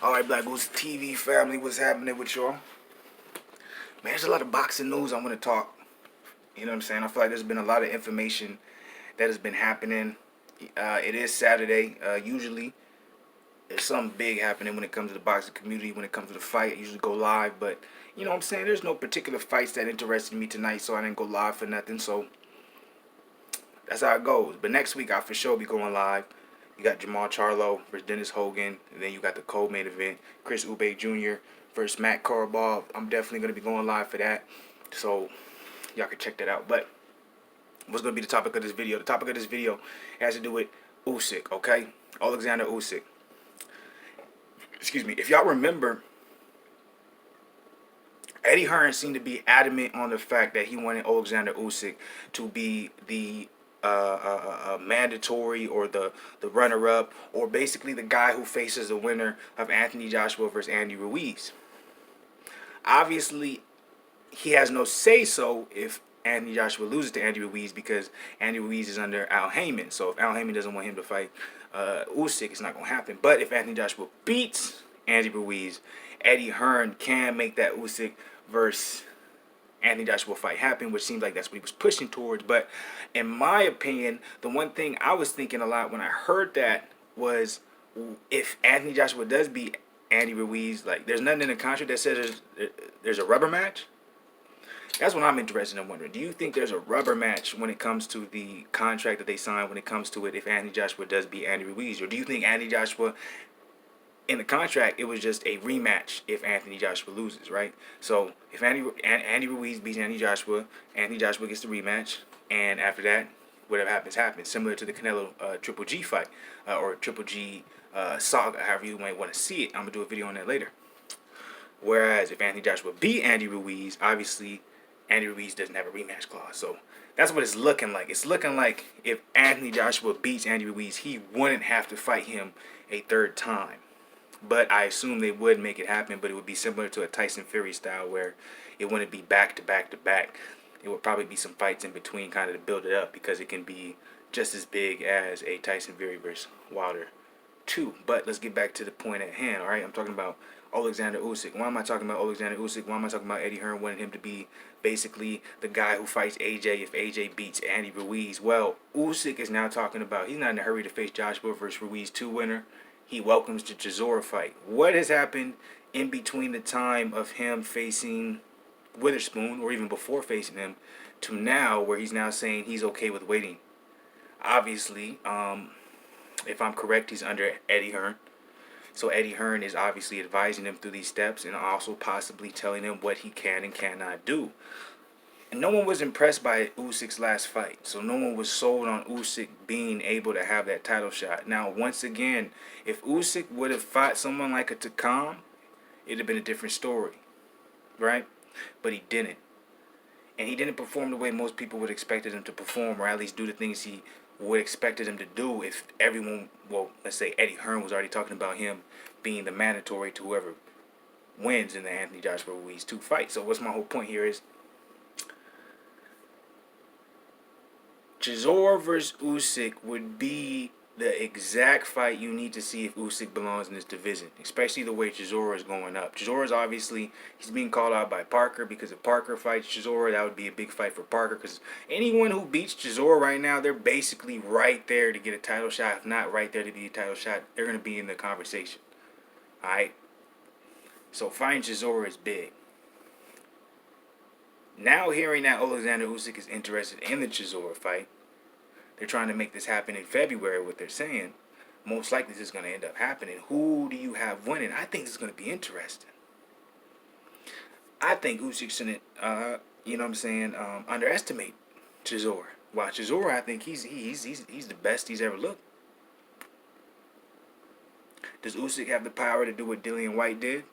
Alright, BLAKGOOSETV family, what's happening with y'all? Man, there's a lot of boxing news I want to talk. You know what I'm saying? I feel like there's been a lot of information that has been happening. It is Saturday. Usually, there's something big happening when it comes to the boxing community. When it comes to the fight, I usually go live. But, you know what I'm saying? There's no particular fights that interested me tonight, so I didn't go live for nothing. So, that's how it goes. But next week, I'll for sure be going live. You got Jamal Charlo versus Dennis Hogan. And then you got the co-main event, Chris Usyk Jr. versus Matt Korobov. I'm definitely going to be going live for that. So, y'all can check that out. But, what's going to be the topic of this video? The topic of this video has to do with Usyk, okay? Oleksandr Usyk. Excuse me. If y'all remember, Eddie Hearn seemed to be adamant on the fact that he wanted Oleksandr Usyk to be the mandatory or the runner-up, or basically the guy who faces the winner of Anthony Joshua versus Andy Ruiz. Obviously, he has no say-so if Anthony Joshua loses to Andy Ruiz, because Andy Ruiz is under Al Heyman. So if Al Heyman doesn't want him to fight Usyk, it's not going to happen. But if Anthony Joshua beats Andy Ruiz, Eddie Hearn can make that Usyk versus Anthony Joshua fight happen, which seems like that's what he was pushing towards. But in my opinion, the one thing I was thinking a lot when I heard that was, if Anthony Joshua does beat Andy Ruiz, like, there's nothing in the contract that says there's a rubber match. That's what I'm interested in wondering. Do you think there's a rubber match when it comes to the contract that they signed, when it comes to it, if Anthony Joshua does beat Andy Ruiz? Or do you think Anthony Joshua, in the contract, it was just a rematch if Anthony Joshua loses, right? So if Andy Ruiz beats Anthony Joshua gets the rematch, and after that, whatever happens, happens. Similar to the Canelo Triple G fight, or Triple G saga, however you might want to see it. I'm going to do a video on that later. Whereas if Anthony Joshua beat Andy Ruiz, obviously Andy Ruiz doesn't have a rematch clause. So that's what it's looking like. It's looking like if Anthony Joshua beats Andy Ruiz, he wouldn't have to fight him a third time. But I assume they would make it happen, but it would be similar to a Tyson Fury style, where it wouldn't be back to back to back. It would probably be some fights in between, kind of to build it up, because it can be just as big as a Tyson Fury versus Wilder 2. But let's get back to the point at hand, all right? I'm talking about Oleksandr Usyk. Why am I talking about Oleksandr Usyk? Why am I talking about Eddie Hearn wanting him to be basically the guy who fights AJ if AJ beats Andy Ruiz? Well, Usyk is now talking about he's not in a hurry to face Joshua versus Ruiz 2 winner. He welcomes the Chisora fight. What has happened in between the time of him facing Witherspoon, or even before facing him, to now, where he's now saying he's okay with waiting? Obviously, if I'm correct, he's under Eddie Hearn. So Eddie Hearn is obviously advising him through these steps, and also possibly telling him what he can and cannot do. And no one was impressed by Usyk's last fight. So no one was sold on Usyk being able to have that title shot. Now, once again, if Usyk would have fought someone like a Takam, it'd have been a different story, right? But he didn't. And he didn't perform the way most people would expected him to perform, or at least do the things he would expected him to do if everyone, well, let's say Eddie Hearn was already talking about him being the mandatory to whoever wins in the Anthony Joshua Ruiz 2 fight. So what's my whole point here is, Chisora versus Usyk would be the exact fight you need to see if Usyk belongs in this division, especially the way Chisora is going up. Chisora is obviously, he's being called out by Parker, because if Parker fights Chisora, that would be a big fight for Parker, because anyone who beats Chisora right now, they're basically right there to get a title shot. If not right there to be a title shot, they're going to be in the conversation. Alright? So fighting Chisora is big. Now hearing that Oleksandr Usyk is interested in the Chisora fight, they're trying to make this happen in February, what they're saying. Most likely this is going to end up happening. Who do you have winning? I think this is going to be interesting. I think Usyk shouldn't, you know what I'm saying, underestimate Chisora. While Chisora, I think he's the best he's ever looked. Does Usyk have the power to do what Dillian White did?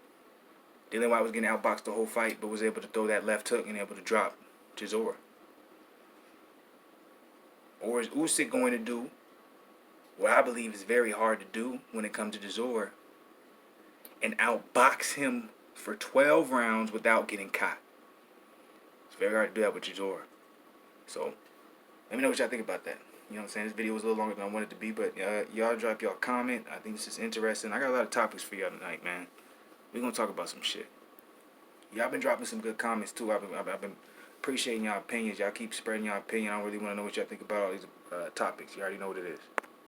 Dillian White was getting outboxed the whole fight, but was able to throw that left hook and able to drop Chisora. Or is Usyk going to do what I believe is very hard to do when it comes to Chisora, and outbox him for 12 rounds without getting caught? It's very hard to do that with Chisora. So, let me know what y'all think about that. You know what I'm saying? This video was a little longer than I wanted it to be, but y'all drop y'all comment. I think this is interesting. I got a lot of topics for y'all tonight, man. We're going to talk about some shit. Y'all been dropping some good comments, too. I've been appreciating y'all opinions. Y'all keep spreading y'all opinion. I don't really want to know what y'all think about all these topics. You already know what it is.